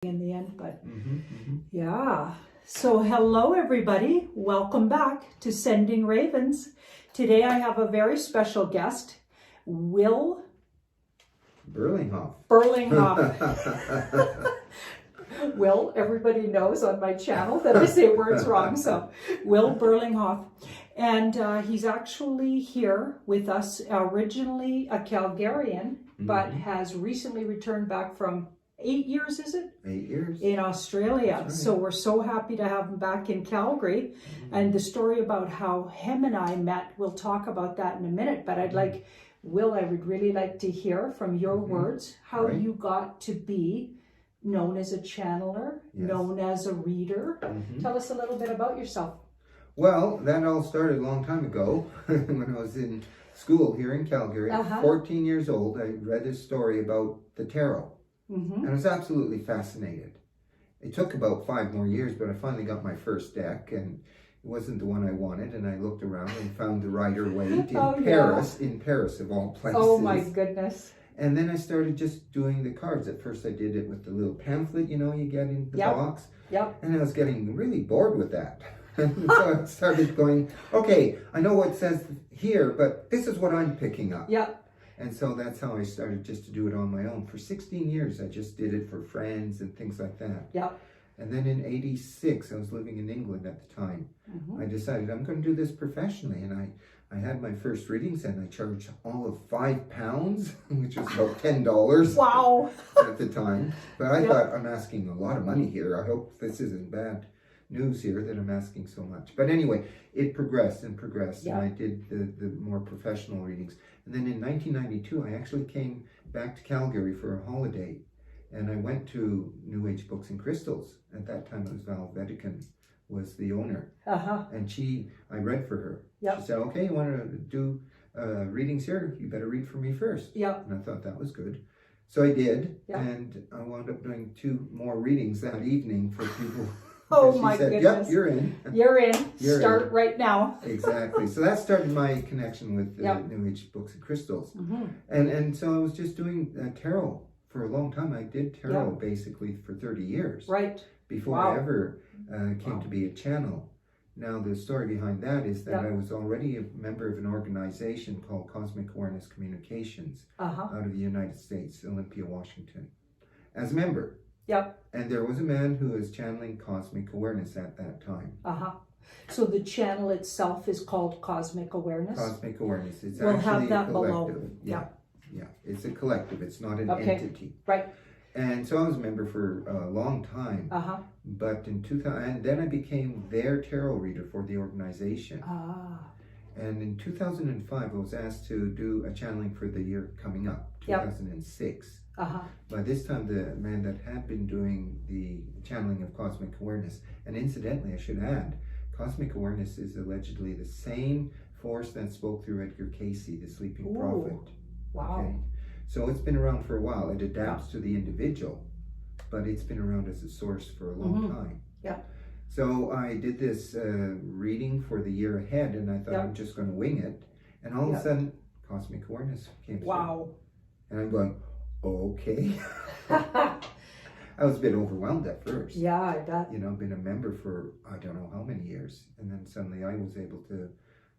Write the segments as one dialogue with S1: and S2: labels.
S1: in the end, but yeah. So hello everybody, welcome back to Sending Ravens. Today I have a very special guest, Will
S2: Berlinghof.
S1: Will, everybody knows on my channel that I say words wrong, so Will Berlinghof. And he's actually here with us, originally a Calgarian, but has recently returned back from 8 years, is it?
S2: 8 years.
S1: In Australia.
S2: Right.
S1: So we're so happy to have him back in Calgary. And the story about how him and I met, we'll talk about that in a minute. But I'd like, Will, I would really like to hear from your words how you got to be known as a channeler, known as a reader. Tell us a little bit about yourself.
S2: Well, that all started a long time ago when I was in school here in Calgary. 14 years old, I read a story about the tarot. And I was absolutely fascinated. It took about 5 more years, but I finally got my first deck, and it wasn't the one I wanted. And I looked around and found the Rider-Waite in Paris of all places.
S1: Oh my goodness.
S2: And then I started just doing the cards. At first I did it with the little pamphlet, you know, you get in the box. And I was getting really bored with that. And so I started going, okay, I know what it says here, but this is what I'm picking up. And so that's how I started just to do it on my own. For 16 years, I just did it for friends and things like that. And then in 86, I was living in England at the time. I decided I'm going to do this professionally. And I had my first readings and I charged all of £5, which was about $10.
S1: Wow.
S2: At the time. But I thought, I'm asking a lot of money here. I hope this isn't bad news here that I'm asking so much. But anyway, it progressed and progressed. And I did the more professional readings. And then in 1992, I actually came back to Calgary for a holiday. And I went to New Age Books and Crystals. At that time, it was Val Vetican was the owner. And I read for her. She said, okay, you want to do readings here? You better read for me first. And I thought that was good. So I did. And I wound up doing 2 more readings that evening for people.
S1: Oh my goodness.
S2: Yep, you're in.
S1: You're in. Start right now.
S2: Exactly. So that started my connection with New Age Books and Crystals. And so I was just doing tarot for a long time. I did tarot basically for 30 years. Before I ever came to be a channel. Now the story behind that is that I was already a member of an organization called Cosmic Awareness Communications out of the United States, Olympia, Washington, as a member. And there was a man who was channeling cosmic awareness at that time.
S1: So the channel itself is called Cosmic Awareness?
S2: Cosmic Awareness. It's
S1: we'll
S2: actually
S1: have that
S2: a collective.
S1: Below.
S2: Yeah. It's a collective. It's not an entity. And so I was a member for a long time. But in 2000, and then I became their tarot reader for the organization. And in 2005, I was asked to do a channeling for the year coming up, 2006. By this time, the man that had been doing the channeling of cosmic awareness, and incidentally, I should add, cosmic awareness is allegedly the same force that spoke through Edgar Cayce, the sleeping prophet. Okay? So it's been around for a while. It adapts to the individual, but it's been around as a source for a long time. So I did this reading for the year ahead, and I thought I'm just going to wing it. And all of a sudden, cosmic awareness came through. And I'm going, okay. I was a bit overwhelmed at first.
S1: I bet.
S2: You know, been a member for I don't know how many years. And then suddenly I was able to,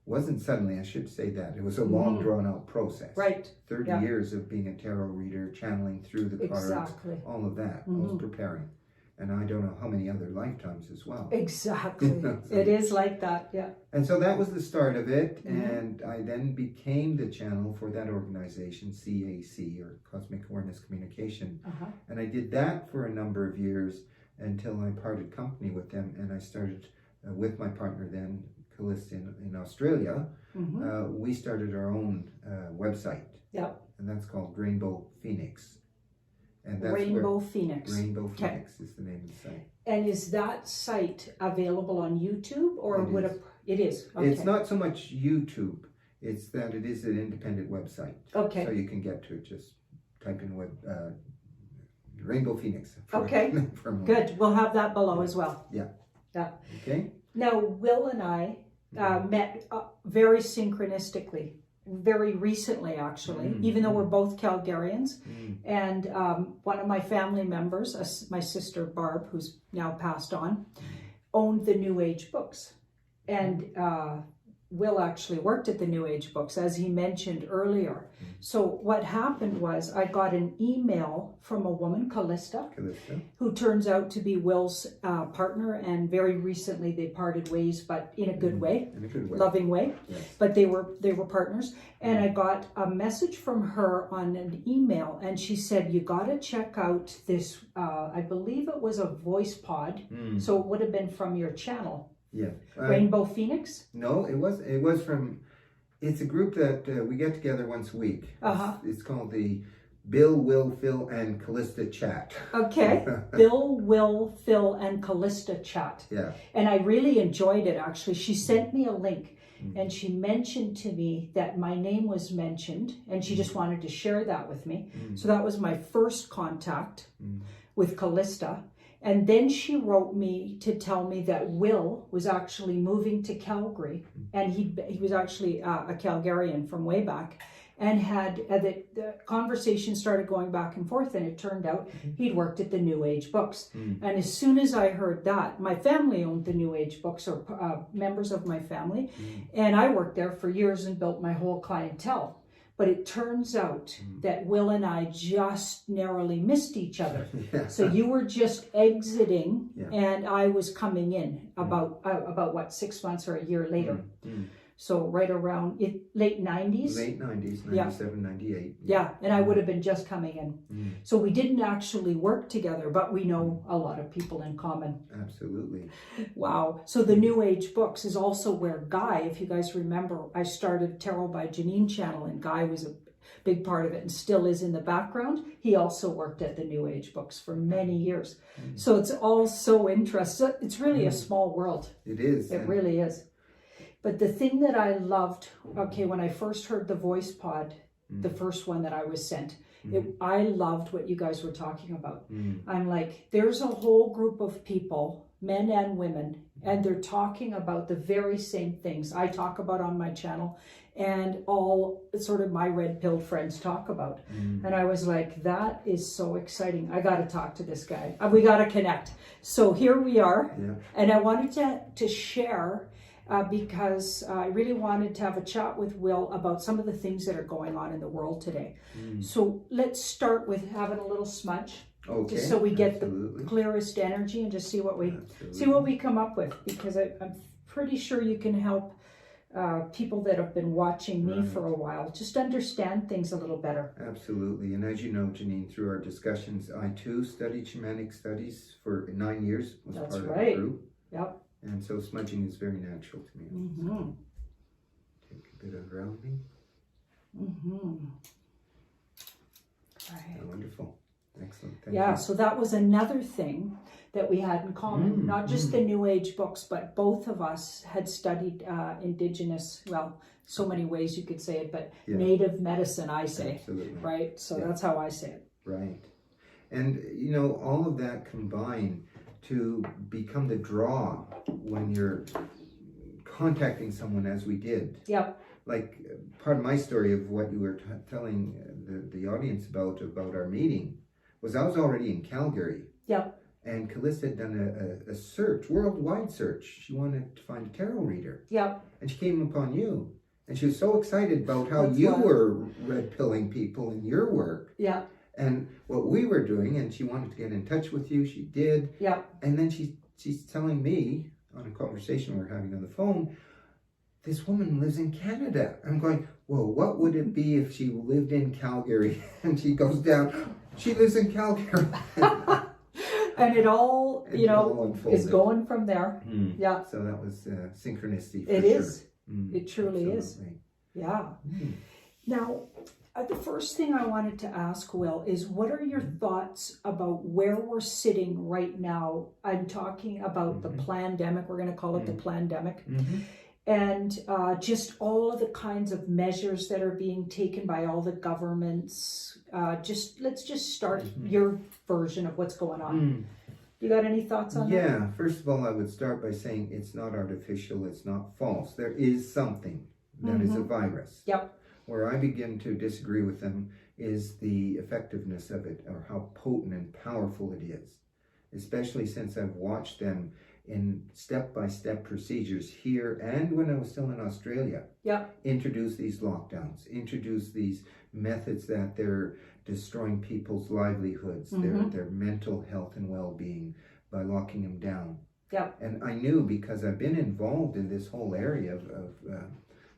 S2: wasn't suddenly, I should say that. It was a long drawn out process. 30 years of being a tarot reader, channeling through the cards, all of that. I was preparing. And I don't know how many other lifetimes as well. It is like that, And so that was the start of it. And I then became the channel for that organization, CAC, or Cosmic Awareness Communication. And I did that for a number of years until I parted company with them. And I started with my partner then, Callista in Australia. We started our own website. And that's called Rainbow Phoenix. And that's
S1: Rainbow Phoenix.
S2: Rainbow Phoenix is the name of the site.
S1: And is that site available on YouTube, or it is? Okay.
S2: It's not so much YouTube. It's that it is an independent website.
S1: Okay.
S2: So you can get to it. Just type in Rainbow Phoenix.
S1: Good. We'll have that below as well.
S2: Okay.
S1: Now, Will and I met very synchronistically. very recently, actually, even though we're both Calgarians. And one of my family members, my sister Barb, who's now passed on, owned the New Age books. And Will actually worked at the New Age books, as he mentioned earlier. So what happened was I got an email from a woman, Callista, who turns out to be Will's partner, and very recently they parted ways, but in a good way, loving way. Yes. But they were partners. And I got a message from her on an email, and she said, you got to check out this, I believe it was a voice pod, so it would have been from your channel.
S2: Yeah.
S1: Rainbow Phoenix?
S2: No, it was from, it's a group that we get together once a week. It's called the Bill, Will, Phil, and Callista Chat.
S1: Okay. Bill, Will, Phil, and Callista Chat.
S2: Yeah.
S1: And I really enjoyed it, actually. She sent me a link, and she mentioned to me that my name was mentioned, and she just wanted to share that with me. So that was my first contact with Callista. And then she wrote me to tell me that Will was actually moving to Calgary, and he was actually a Calgarian from way back, and had the conversation started going back and forth, and it turned out he'd worked at the New Age books. And as soon as I heard that, my family owned the New Age books, or members of my family, and I worked there for years and built my whole clientele. But it turns out that Will and I just narrowly missed each other. So you were just exiting, and I was coming in about what, 6 months or a year later. So right around late 90s.
S2: Late 90s, 97, 98.
S1: Yeah, and I would have been just coming in. So we didn't actually work together, but we know a lot of people in common.
S2: Absolutely.
S1: Wow. So the New Age books is also where Guy, if you guys remember, I started Tarot by Janine channel, and Guy was a big part of it and still is in the background. He also worked at the New Age books for many years. So it's all so interesting. It's really a small world.
S2: It is.
S1: It really is. But the thing that I loved, when I first heard the voice pod, the first one that I was sent, I loved what you guys were talking about. I'm like, there's a whole group of people, men and women, and they're talking about the very same things I talk about on my channel, and all sort of my red-pilled friends talk about. And I was like, that is so exciting. I got to talk to this guy. We got to connect. So here we are. And I wanted to share, because I really wanted to have a chat with Will about some of the things that are going on in the world today. So let's start with having a little smudge, just so we get the clearest energy, and just see what we come up with, because I'm pretty sure you can help people that have been watching me for a while just understand things a little better.
S2: Absolutely. And as you know, Janine, through our discussions, I too studied shamanic studies for 9 years. Was part of the group.
S1: Yep.
S2: And so smudging is very natural to me. Take a bit of grounding.
S1: Right.
S2: Oh, wonderful. Excellent. Thank you.
S1: So that was another thing that we had in common. Not just the New Age books, but both of us had studied Indigenous, well, so many ways you could say it, but Native medicine, I say.
S2: Absolutely.
S1: Right? So that's how I say it.
S2: Right. And, you know, all of that combined to become the draw when you're contacting someone, as we did.
S1: Yep.
S2: Like part of my story of what you were telling the audience about our meeting was I was already in Calgary.
S1: Yep.
S2: And Callista had done a search, worldwide search. She wanted to find a tarot reader.
S1: Yep.
S2: And she came upon you. And she was so excited about how you were red-pilling people in your work.
S1: Yeah.
S2: And what we were doing, and she wanted to get in touch with you. She did.
S1: Yeah.
S2: And then she's telling me on a conversation we're having on the phone, this woman lives in Canada. I'm going, well, what would it be if she lived in Calgary? And she goes down, she lives in Calgary.
S1: And it all, is going from there. Yeah.
S2: So that was synchronicity.
S1: It is. It truly is. Yeah. Now, the first thing I wanted to ask, Will, is what are your thoughts about where we're sitting right now? I'm talking about the plandemic. We're going to call it the plandemic. And just all of the kinds of measures that are being taken by all the governments. Let's just start your version of what's going on. You got any thoughts on that?
S2: Yeah, first of all, I would start by saying it's not artificial, it's not false. There is something that is a virus.
S1: Yep.
S2: Where I begin to disagree with them is the effectiveness of it, or how potent and powerful it is, especially since I've watched them in step-by-step procedures here and when I was still in Australia. Introduce these lockdowns, introduce these methods that they're destroying people's livelihoods, their mental health and well-being by locking them down. And I knew, because I've been involved in this whole area of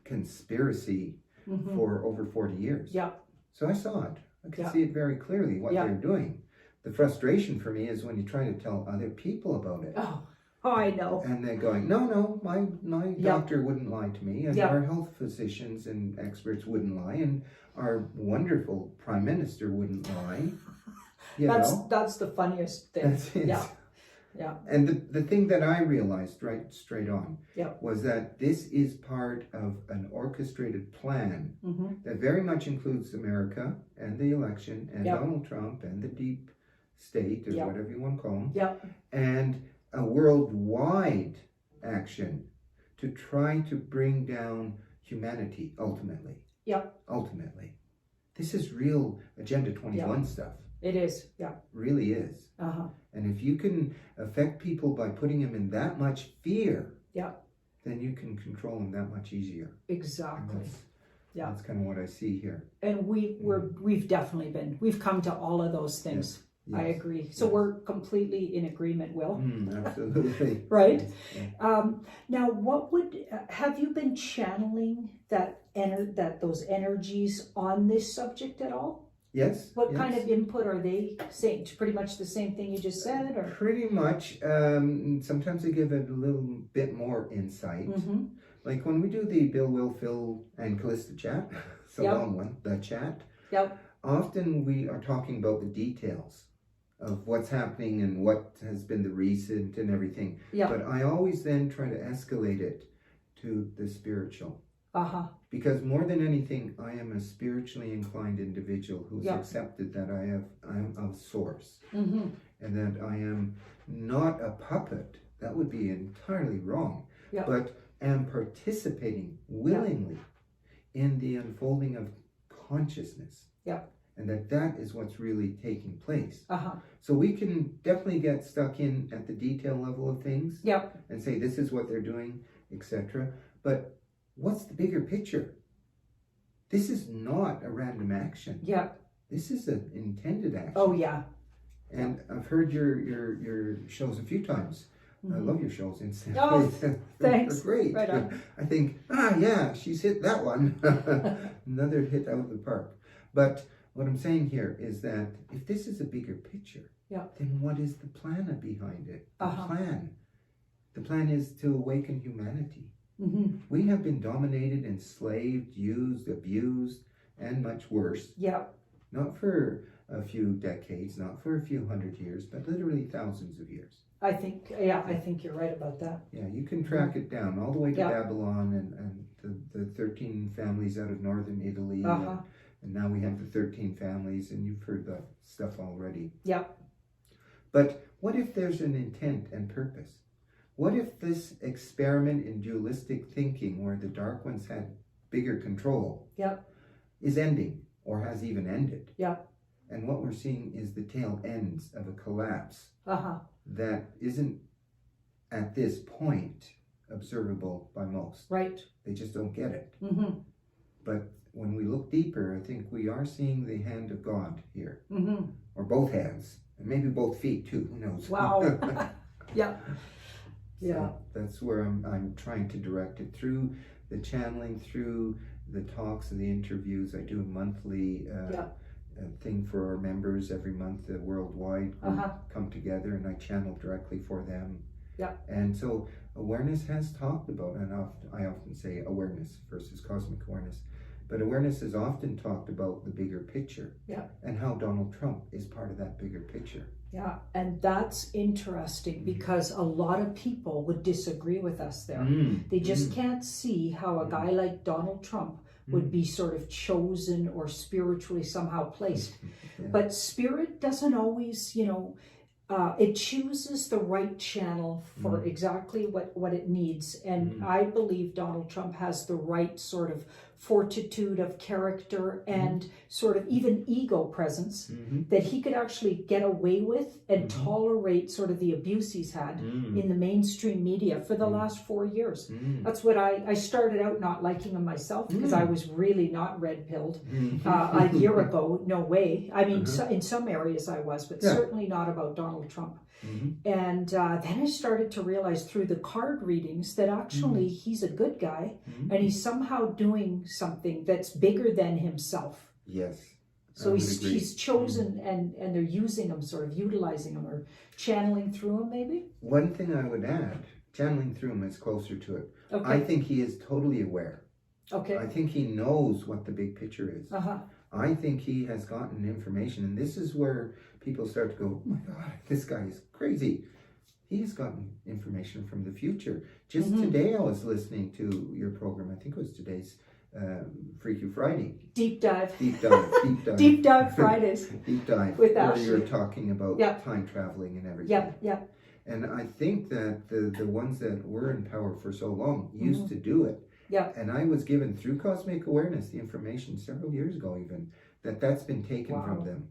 S2: conspiracy for over 40 years. So I saw it. I could see it very clearly, what they're doing. The frustration for me is when you try to tell other people about it.
S1: Oh, I know.
S2: And they're going, no, my doctor wouldn't lie to me, and our health physicians and experts wouldn't lie, and our wonderful Prime Minister wouldn't lie.
S1: That's the funniest thing.
S2: And the thing that I realized right straight on was that this is part of an orchestrated plan that very much includes America and the election and Donald Trump and the deep state, or whatever you want to call them, and a worldwide action to try to bring down humanity ultimately. Ultimately. This is real Agenda 21 stuff.
S1: It is,
S2: Really is. And if you can affect people by putting them in that much fear, then you can control them that much easier.
S1: Exactly.
S2: That's kind of what I see here.
S1: And we've definitely we've come to all of those things. Yes. I agree. So we're completely in agreement, Will.
S2: Absolutely.
S1: Right? Yes. Now, have you been channeling those energies on this subject at all?
S2: Yes.
S1: What kind of input are they saying? Pretty much the same thing you just said? Or?
S2: Pretty much. Sometimes they give it a little bit more insight. Like when we do the Bill, Will, Phil, and Callista chat, it's a long one, the chat. Often we are talking about the details of what's happening and what has been the recent and everything. But I always then try to escalate it to the spiritual. Because more than anything, I am a spiritually inclined individual who's accepted that I'm of source. And that I am not a puppet. That would be entirely wrong. But am participating willingly in the unfolding of consciousness. And that is what's really taking place. So we can definitely get stuck in at the detail level of things and say this is what they're doing, etc. But what's the bigger picture? This is not a random action. This is an intended action.
S1: Oh yeah.
S2: And I've heard your shows a few times. I love your shows.
S1: Oh, thanks.
S2: They're great.
S1: Right on.
S2: I think, she's hit that one. Another hit out of the park. But what I'm saying here is that if this is a bigger picture, then what is the plan behind it? The plan is to awaken humanity. We have been dominated, enslaved, used, abused, and much worse. Not for a few decades, not for a few hundred years, but literally thousands of years.
S1: I think you're right about that.
S2: You can track it down all the way to Babylon and the 13 families out of northern Italy. And now we have the 13 families, and you've heard that stuff already. But what if there's an intent and purpose? What if this experiment in dualistic thinking, where the dark ones had bigger control, is ending, or has even ended? And what we're seeing is the tail ends of a collapse that isn't, at this point, observable by most. They just don't get it. But when we look deeper, I think we are seeing the hand of God here. Or both hands, and maybe both feet too, who knows?
S1: Wow.
S2: So that's where I'm trying to direct it through the channeling, through the talks and the interviews. I do a monthly thing for our members every month, worldwide. We come together and I channel directly for them. And so awareness has talked about, and I often say awareness versus cosmic awareness, but awareness is often talked about the bigger picture and how Donald Trump is part of that bigger picture.
S1: And that's interesting because a lot of people would disagree with us there. They just can't see how a guy like Donald Trump would be sort of chosen or spiritually somehow placed. But spirit doesn't always, it chooses the right channel for exactly what it needs. And I believe Donald Trump has the right sort of fortitude of character and sort of even ego presence that he could actually get away with and tolerate sort of the abuse he's had in the mainstream media for the last 4 years. That's what I started out not liking him myself because I was really not red-pilled a year ago. No way. I mean, in some areas I was, but certainly not about Donald Trump. And then I started to realize through the card readings that actually he's a good guy and he's somehow doing something that's bigger than himself.
S2: Yes.
S1: So he's chosen and they're using him, sort of utilizing him or channeling through him maybe?
S2: One thing I would add, channeling through him is closer to it.
S1: Okay.
S2: I think he is totally aware.
S1: Okay.
S2: I think he knows what the big picture is. I think he has gotten information, and this is where people start to go, oh my God, this guy is crazy. He has gotten information from the future. Just today I was listening to your program, I think it was today's Freaky Friday.
S1: Deep dive.
S2: Deep dive. Deep dive.
S1: Deep dive Fridays.
S2: Deep dive.
S1: With
S2: where
S1: Ashley.
S2: you're talking about time traveling and everything.
S1: Yeah.
S2: And I think that the ones that were in power for so long used to do it.
S1: Yeah.
S2: And I was given through cosmic awareness the information several years ago even that's been taken from them.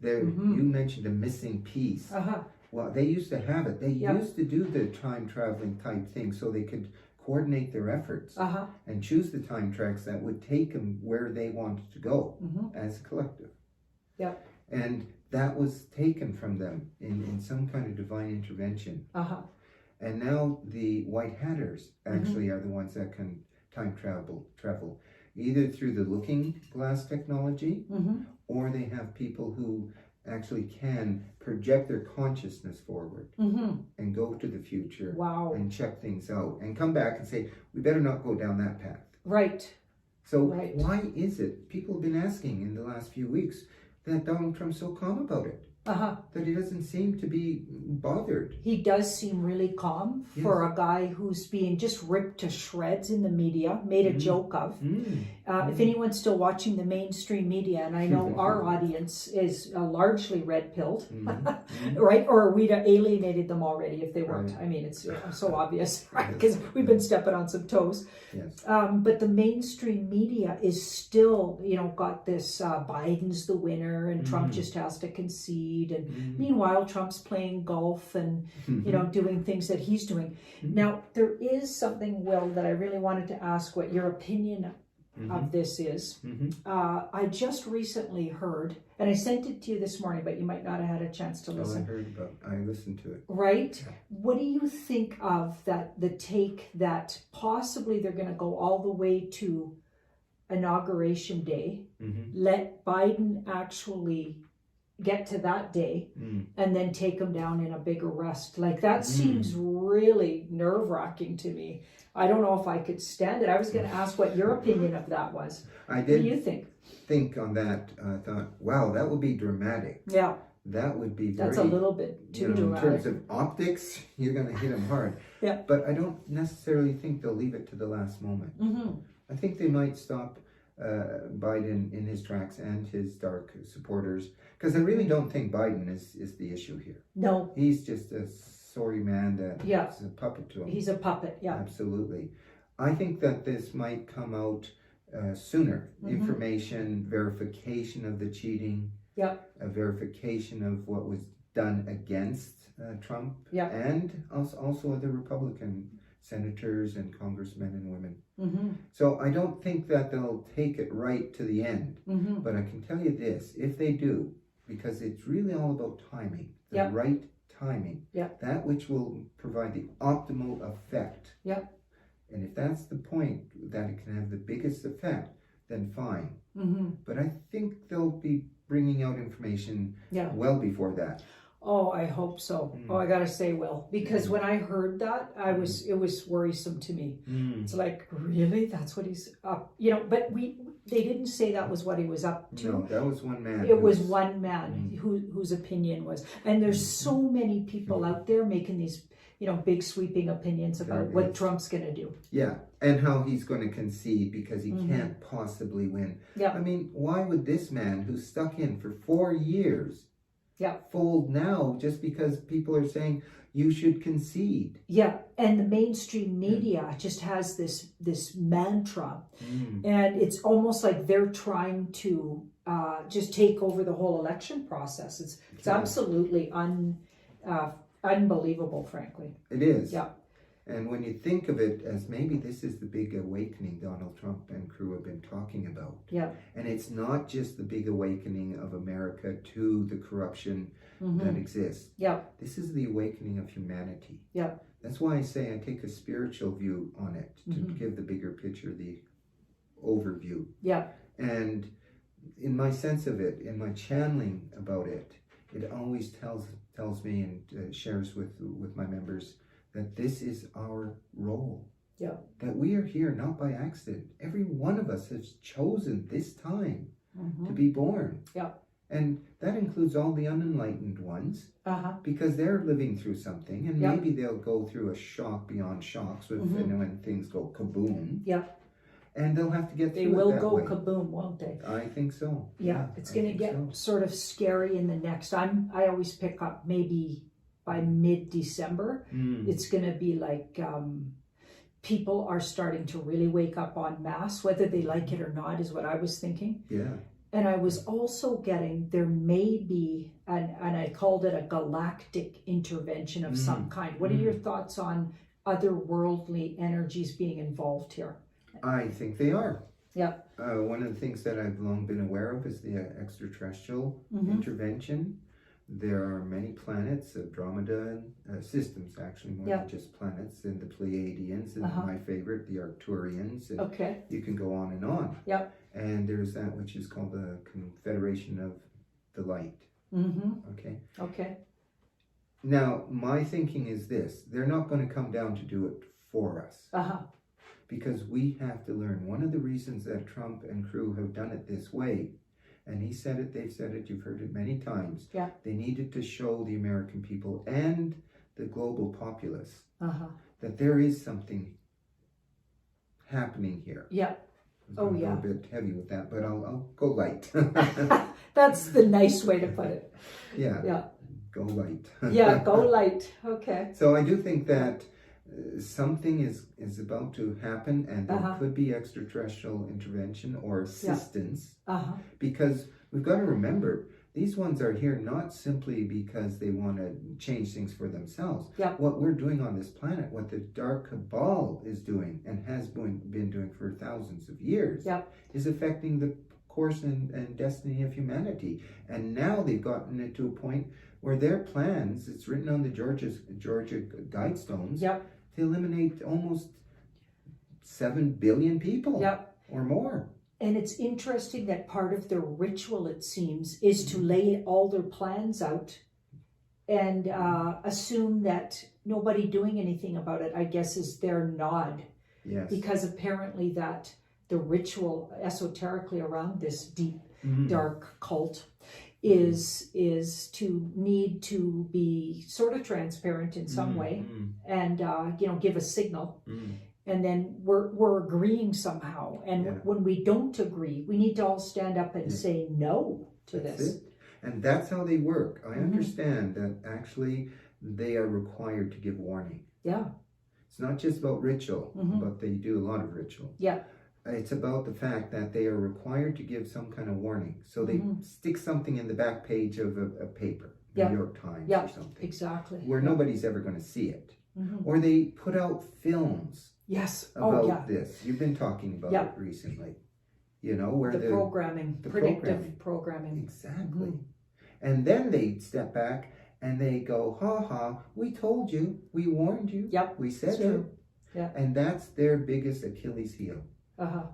S2: There, you mentioned a missing piece. Well, they used to have it. They used to do the time traveling type thing so they could coordinate their efforts and choose the time tracks that would take them where they wanted to go as a collective.
S1: Yeah.
S2: And that was taken from them in some kind of divine intervention. And now the White Hatters actually are the ones that can time travel, either through the looking glass technology, or they have people who actually can project their consciousness forward and go to the future and check things out and come back and say, we better not go down that path.
S1: Right.
S2: So why is it, people have been asking in the last few weeks, that Donald Trump's so calm about it? That he doesn't seem to be bothered.
S1: He does seem really calm for a guy who's being just ripped to shreds in the media, made a joke of. If anyone's still watching the mainstream media, and I know our audience is largely red-pilled, right? Or we'd alienated them already if they weren't. I mean, it's so obvious, right? Because we've been stepping on some toes. But the mainstream media is still, got this Biden's the winner and Trump just has to concede. And meanwhile, Trump's playing golf and, doing things that he's doing. Now, there is something, Will, that I really wanted to ask what your opinion of this is. I just recently heard, and I sent it to you this morning, but you might not have had a chance to listen.
S2: I listened to it.
S1: Right? What do you think of the take that possibly they're going to go all the way to Inauguration Day, let Biden actually get to that day and then take him down in a big arrest? Like, that seems really nerve-wracking to me. I don't know if I could stand it. I was going to ask what your opinion of that was.
S2: I did.
S1: What do you think
S2: On that. I thought, wow, that would be dramatic.
S1: Yeah.
S2: That would be
S1: That's a little bit too dramatic.
S2: In terms of optics, you're going to hit him hard. But I don't necessarily think they'll leave it to the last moment. I think they might stop Biden in his tracks and his dark supporters, because I really don't think Biden is the issue here.
S1: No.
S2: He's just a sorry man that's a puppet to him.
S1: He's a puppet,
S2: Absolutely. I think that this might come out sooner. Information, verification of the cheating, a verification of what was done against Trump, and also other Republican senators and congressmen and women. So I don't think that they'll take it right to the end. But I can tell you this, if they do, because it's really all about timing, the right timing, that which will provide the optimal effect. And if that's the point, that it can have the biggest effect, then fine. But I think they'll be bringing out information well before that.
S1: Oh, I hope so. Oh, I gotta say, Will, because when I heard that, it was worrisome to me. It's like, really? That's what he's up, but they didn't say that was what he was up to.
S2: No, that was one man.
S1: It was one man whose opinion was, and there's so many people out there making these, big sweeping opinions about what Trump's gonna do.
S2: Yeah, and how he's going to concede because he can't possibly win. I mean, why would this man who's stuck in for 4 years fold now just because people are saying you should concede.
S1: Yeah, and the mainstream media just has this mantra, and it's almost like they're trying to just take over the whole election process. It's absolutely unbelievable, frankly.
S2: It is.
S1: Yeah.
S2: And when you think of it as maybe this is the big awakening Donald Trump and crew have been talking about.
S1: Yeah.
S2: And it's not just the big awakening of America to the corruption that exists.
S1: Yeah.
S2: This is the awakening of humanity.
S1: Yeah.
S2: That's why I say I take a spiritual view on it to give the bigger picture, the overview.
S1: Yeah.
S2: And in my sense of it, in my channeling about it, it always tells me and shares with my members that this is our role.
S1: Yeah.
S2: That we are here not by accident. Every one of us has chosen this time to be born.
S1: Yeah.
S2: And that includes all the unenlightened ones, because they're living through something, and maybe they'll go through a shock beyond shocks when things go kaboom.
S1: Yeah.
S2: And they'll have to get through it.
S1: They will
S2: that
S1: go
S2: way.
S1: kaboom, won't they?
S2: I think so.
S1: Yeah, it's going to get sort of scary in the next. I always pick up maybe by mid-December. It's going to be like people are starting to really wake up en masse, whether they like it or not, is what I was thinking.
S2: Yeah.
S1: And I was also getting, there may be, and I called it a galactic intervention of some kind. What are your thoughts on otherworldly energies being involved here?
S2: I think they are.
S1: Yeah.
S2: One of the things that I've long been aware of is the extraterrestrial intervention. There are many planets, Andromeda systems, actually, more than just planets, and the Pleiadians, and my favorite, the Arcturians. And you can go on and on.
S1: Yep.
S2: And there's that which is called the Confederation of the Light. Okay. Now, my thinking is this: they're not going to come down to do it for us. Because we have to learn. One of the reasons that Trump and crew have done it this way, and he said it, they've said it, you've heard it many times, they needed to show the American people and the global populace that there is something happening here.
S1: Yeah.
S2: A little bit heavy with that, but I'll go light.
S1: That's the nice way to put it.
S2: Yeah. Yeah. Go light.
S1: Yeah, go light. Okay.
S2: So I do think that something is about to happen, and there could be extraterrestrial intervention or assistance, because we've got to remember these ones are here not simply because they want to change things for themselves. What we're doing on this planet, what the Dark Cabal is doing and has been doing for thousands of years, is affecting the course and destiny of humanity. And now they've gotten it to a point where their plans, it's written on the Georgia Guidestones, to eliminate almost 7 billion people or more.
S1: And it's interesting that part of their ritual, it seems, is to lay all their plans out and assume that nobody doing anything about it, I guess, is their nod.
S2: Yes.
S1: Because apparently that the ritual esoterically around this deep, dark cult is to need to be sort of transparent in some way and give a signal, and then we're agreeing somehow, and when we don't agree, we need to all stand up and say no to this.
S2: And that's how they work. I understand that actually they are required to give warning. It's not just about ritual, but they do a lot of ritual. It's about the fact that they are required to give some kind of warning. So they stick something in the back page of a paper, New York Times or something.
S1: Exactly.
S2: Where nobody's ever going to see it. Or they put out films about this. You've been talking about it recently. Where the
S1: programming, predictive programming.
S2: Exactly. And then they step back and they go, we told you, we warned you, we said it. And that's their biggest Achilles heel.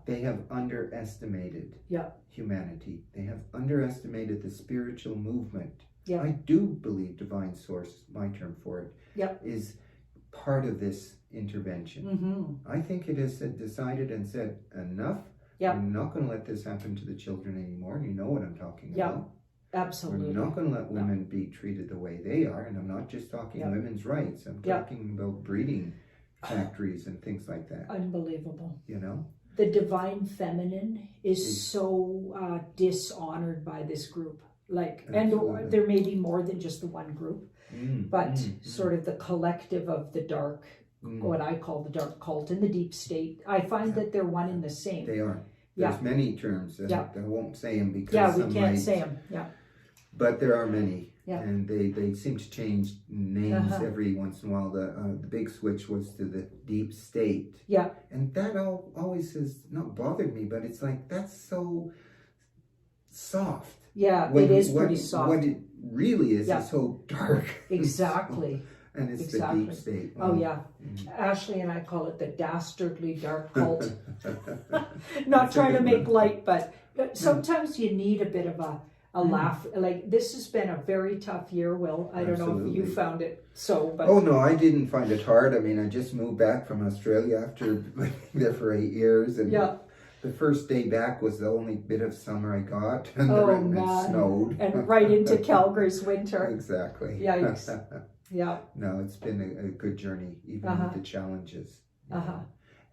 S2: They have underestimated humanity. They have underestimated the spiritual movement. I do believe divine source, my term for it, is part of this intervention. I think it has decided and said, enough. We're not going to let this happen to the children anymore. You know what I'm talking about.
S1: Absolutely.
S2: We're not going to let women be treated the way they are. And I'm not just talking women's rights. I'm talking about breeding factories and things like that.
S1: Unbelievable.
S2: The
S1: divine feminine is so dishonored by this group. Like, and there may be more than just the one group, but sort of the collective of the dark, what I call the dark cult and the deep state. I find that they're one and the same.
S2: They are. There's many terms. I won't say them because
S1: we can't say them.
S2: But there are many, and they seem to change names every once in a while. The big switch was to the deep state. Yeah. And that always has not bothered me, but it's like, that's so soft. Yeah, it is pretty soft. What it really is so dark.
S1: Exactly.
S2: And it's the deep state.
S1: Oh, yeah. Ashley and I call it the dastardly dark cult. Not trying to make light, but sometimes you need a bit of a laugh. Like, this has been a very tough year, Will. I don't know if you found it so, but...
S2: Oh, no, I didn't find it hard. I mean, I just moved back from Australia after living there for 8 years. And the first day back was the only bit of summer I got. And it snowed.
S1: And right into Calgary's winter.
S2: Exactly.
S1: Yikes. Yeah.
S2: No, it's been a good journey, even with the challenges.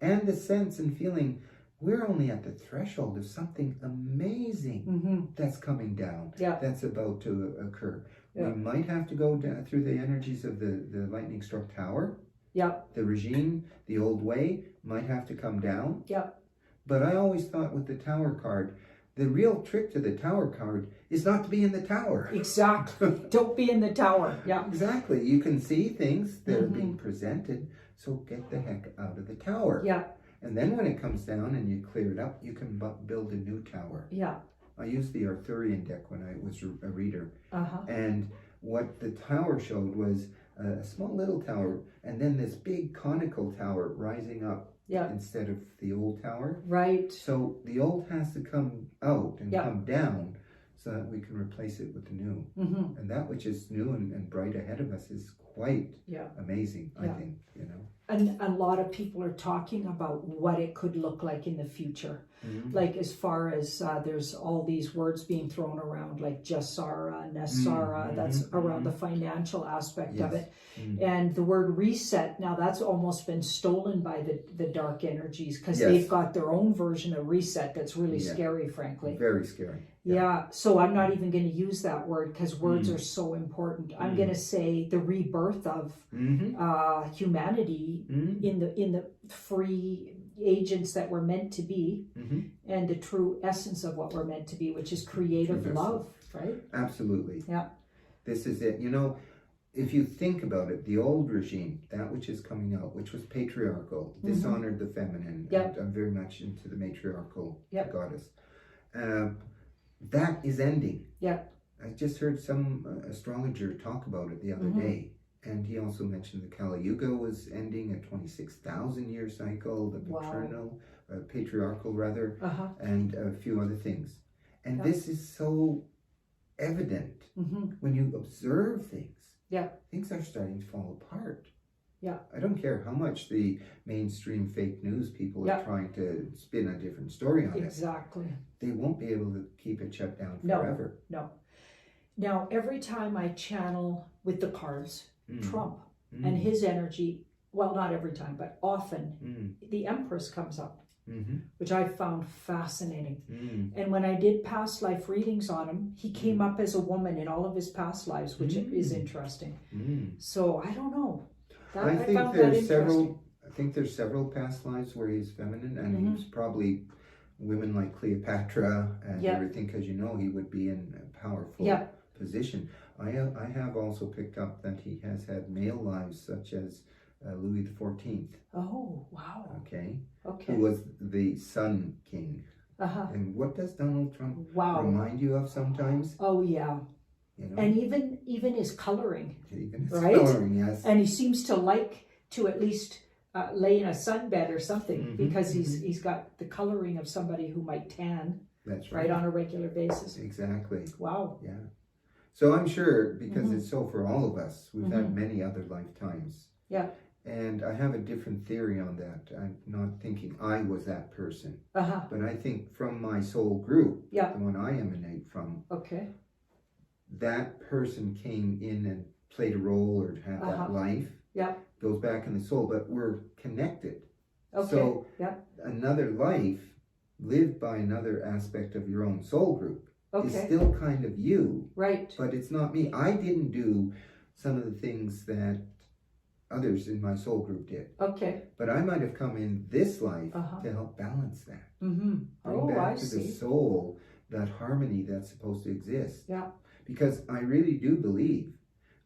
S2: And the sense and feeling, we're only at the threshold of something amazing that's coming down, that's about to occur. We might have to go down through the energies of the lightning struck tower. The regime, the old way, might have to come down. But I always thought with the tower card, the real trick to the tower card is not to be in the tower.
S1: Exactly. Don't be in the tower. Yeah.
S2: Exactly. You can see things that are being presented, so get the heck out of the tower. Yeah. And then when it comes down and you clear it up, you can build a new tower. Yeah. I used the Arthurian deck when I was a reader. And what the tower showed was a small little tower and then this big conical tower rising up. Instead of the old tower. Right. So the old has to come out and come down so that we can replace it with the new. And that which is new and bright ahead of us is quite amazing, I think, you know.
S1: And a lot of people are talking about what it could look like in the future. Like, as far as there's all these words being thrown around, like Jasara, Nasara, that's around the financial aspect of it. And the word reset, now that's almost been stolen by the dark energies, because they've got their own version of reset that's really scary, frankly.
S2: Very scary.
S1: Yeah, so I'm not even going to use that word, because words are so important. I'm going to say the rebirth of humanity in the free agents that we're meant to be, and the true essence of what we're meant to be, which is creative love, right?
S2: Absolutely. Yeah. This is it. You know, if you think about it, the old regime, that which is coming out, which was patriarchal, dishonored the feminine. I'm very much into the matriarchal goddess. That is ending. Yeah. I just heard some astrologer talk about it the other day. And he also mentioned the Kali Yuga was ending, a 26,000 year cycle, the paternal, patriarchal rather, and a few other things. And this is so evident when you observe things. Yeah. Things are starting to fall apart. Yeah. I don't care how much the mainstream fake news people are trying to spin a different story on it.
S1: Exactly.
S2: They won't be able to keep it shut down forever.
S1: No. Now, every time I channel with the cards, Trump and his energy, well, not every time, but often, the Empress comes up, which I found fascinating. And when I did past life readings on him, he came up as a woman in all of his past lives, which is interesting. So I don't know.
S2: I think there's several past lives where he's feminine, and he was probably women like Cleopatra and everything, because you know he would be in a powerful position. I have also picked up that he has had male lives, such as Louis XIV.
S1: Oh, wow.
S2: Okay. Who was the Sun King. And what does Donald Trump remind you of sometimes?
S1: Oh, yeah. You know? And even his coloring.
S2: Even his coloring, yes.
S1: And he seems to like to at least lay in a sunbed or something, because he's got the coloring of somebody who might tan.
S2: That's right.
S1: On a regular basis.
S2: Exactly.
S1: Wow.
S2: Yeah. So I'm sure, because it's so for all of us, we've had many other lifetimes. Yeah. And I have a different theory on that. I'm not thinking I was that person. But I think from my soul group, the one I emanate from, that person came in and played a role or had that life. Yeah. Goes back in the soul, but we're connected. Okay. So another life lived by another aspect of your own soul group is still kind of you.
S1: Right.
S2: But it's not me. I didn't do some of the things that others in my soul group did.
S1: Okay.
S2: But I might have come in this life to help balance that.
S1: Mm-hmm.
S2: Bring back to the soul that harmony that's supposed to exist.
S1: Yeah.
S2: Because I really do believe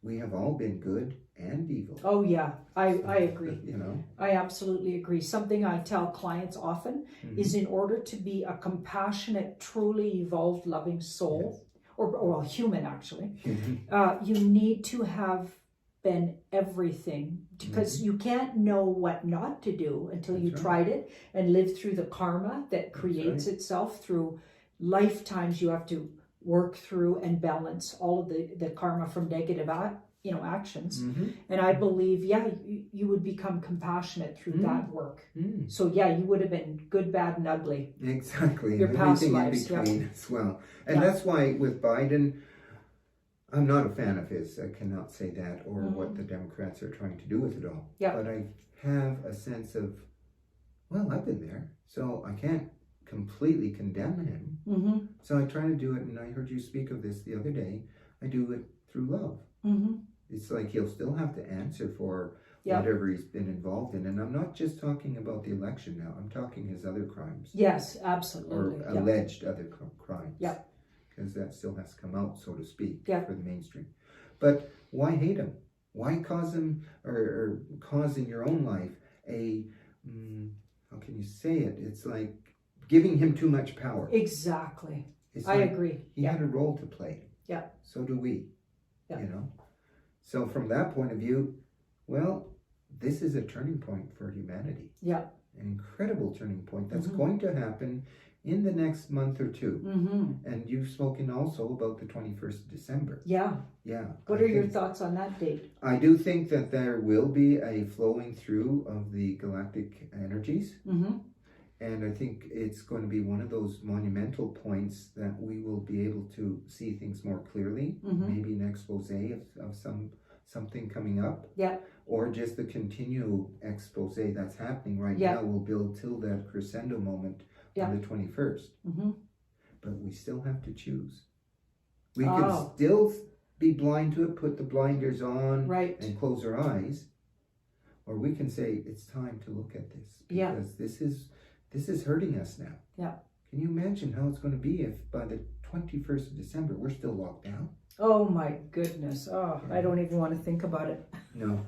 S2: we have all been good and evil.
S1: Oh yeah, I agree.
S2: You know,
S1: I absolutely agree. Something I tell clients often is, in order to be a compassionate, truly evolved, loving soul, or human actually, you need to have been everything, because you can't know what not to do until you tried it and lived through the karma that creates itself through lifetimes. You have to work through and balance all of the karma from negative actions. And I believe you would become compassionate through that work. So you would have been good, bad, and ugly.
S2: Exactly.
S1: Your past lives,
S2: in between as well. And that's why with Biden, I'm not a fan of his. I cannot say that, or what the Democrats are trying to do with it all. But I have a sense of, well, I've been there, so I can't completely condemn him. So I try to do it, and I heard you speak of this the other day. I do it through love. It's like he'll still have to answer for whatever he's been involved in. And I'm not just talking about the election now. I'm talking his other crimes.
S1: Yes, absolutely.
S2: Or alleged other crimes. Because that still has to come out, so to speak, for the mainstream. But why hate him? Why cause him, or cause in your own life a, how can you say it? It's like giving him too much power.
S1: Exactly.
S2: It's
S1: I agree.
S2: He had a role to play. So do we. You know? So from that point of view, well, this is a turning point for humanity. An incredible turning point that's going to happen in the next month or two. And you've spoken also about the 21st of December. What
S1: are your thoughts on that date?
S2: I do think that there will be a flowing through of the galactic energies. And I think it's going to be one of those monumental points that we will be able to see things more clearly. Maybe an expose of something coming up. Or just the continual expose that's happening right now will build till that crescendo moment on the 21st. But we still have to choose. We can still be blind to it, put the blinders on and close our eyes. Or we can say, it's time to look at this. Because this is hurting us now. Can you imagine how it's going to be if by the 21st of December we're still locked down?
S1: Oh my goodness. I don't even want to think about it.
S2: No.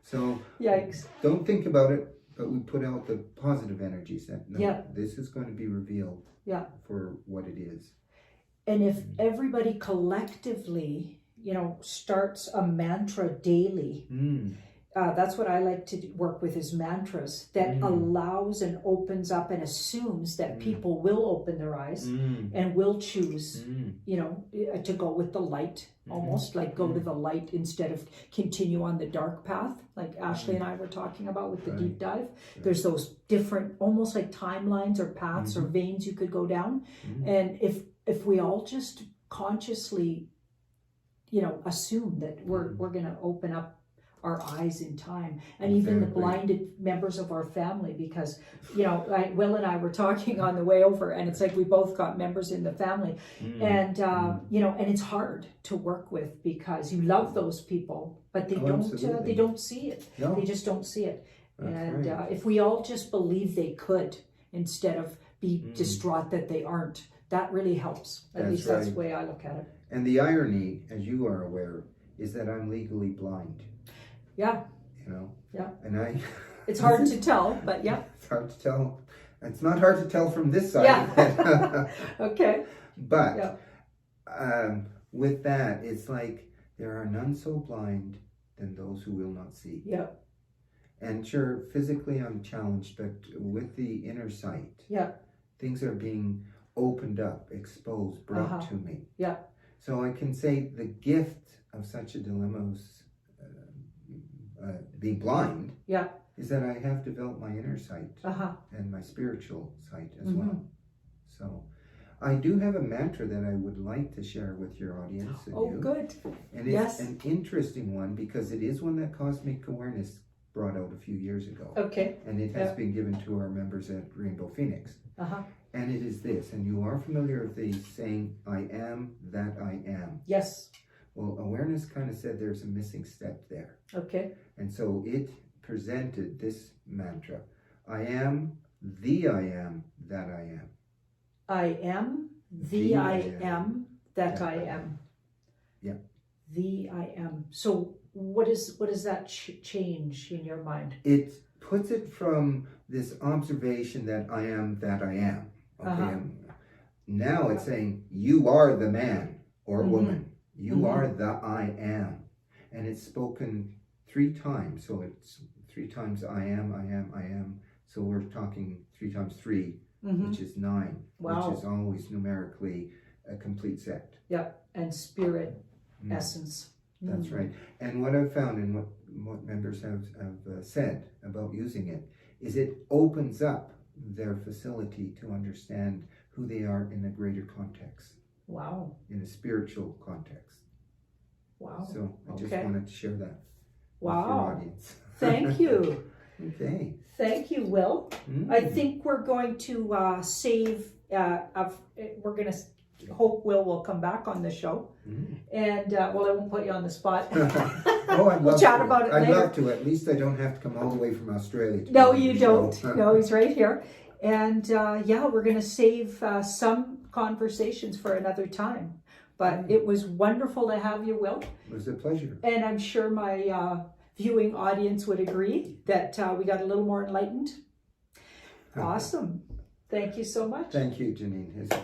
S2: So
S1: yikes.
S2: Don't think about it, but we put out the positive energies that this is going to be revealed for what it is.
S1: And if everybody collectively, starts a mantra daily, that's what I like to work with, is mantras that allows and opens up and assumes that people will open their eyes and will choose, to go with the light, almost like go to the light instead of continue on the dark path, like Ashley and I were talking about with the deep dive. There's those different, almost like timelines or paths or veins you could go down. And if we all just consciously, assume that we're going to open up our eyes in time, and even the blinded members of our family, because Will and I were talking on the way over, and it's like we both got members in the family, and and it's hard to work with because you love those people, but they don't see it. They just don't see it. And if we all just believe they could instead of be distraught that they aren't, that really helps. At least that's the way I look at it.
S2: And the irony, as you are aware, is that I'm legally blind. And
S1: it's hard to tell, but
S2: it's hard to tell. It's not hard to tell from this side.
S1: Okay.
S2: But with that, it's like there are none so blind than those who will not see. And sure, physically I'm challenged, but with the inner sight, things are being opened up, exposed, brought to me. So I can say the gift of such a dilemma is being blind, is that I have developed my inner sight and my spiritual sight as well. So I do have a mantra that I would like to share with your audience. And
S1: good.
S2: And it's an interesting one because it is one that cosmic awareness brought out a few years ago.
S1: Okay.
S2: And it has been given to our members at Rainbow Phoenix. And it is this, and you are familiar with the saying, I am that I am.
S1: Yes.
S2: Well, awareness kind of said there's a missing step there. Okay. And so it presented this mantra, I am the I am that I am.
S1: I am the I am that I am.
S2: Yeah.
S1: The I am. So what does that change in your mind?
S2: It puts it from this observation that I am that I am. Okay. Now it's saying you are the man or woman. You are the I am. And it's spoken 3 times. So it's 3 times I am, I am, I am. So we're talking 3 times 3, which is 9, which is always numerically a complete set.
S1: Yep. And spirit, essence.
S2: That's right. And what I've found and what members have said about using it is it opens up their facility to understand who they are in a greater context.
S1: Wow.
S2: In a spiritual context.
S1: Wow.
S2: So I just wanted to share that with your audience.
S1: Thank you.
S2: Okay.
S1: Thank you, Will. I think we're going to save, we're going to hope Will come back on the show. And, well, I won't put you on the spot.
S2: We'll
S1: chat about it later.
S2: I'd love to. At least I don't have to come all the way from Australia.
S1: No, you don't. No, he's right here. And, we're going to save some conversations for another time. But it was wonderful to have you, Will.
S2: It was a pleasure.
S1: And I'm sure my viewing audience would agree that we got a little more enlightened. Awesome. Thank you so much.
S2: Thank you, Janine.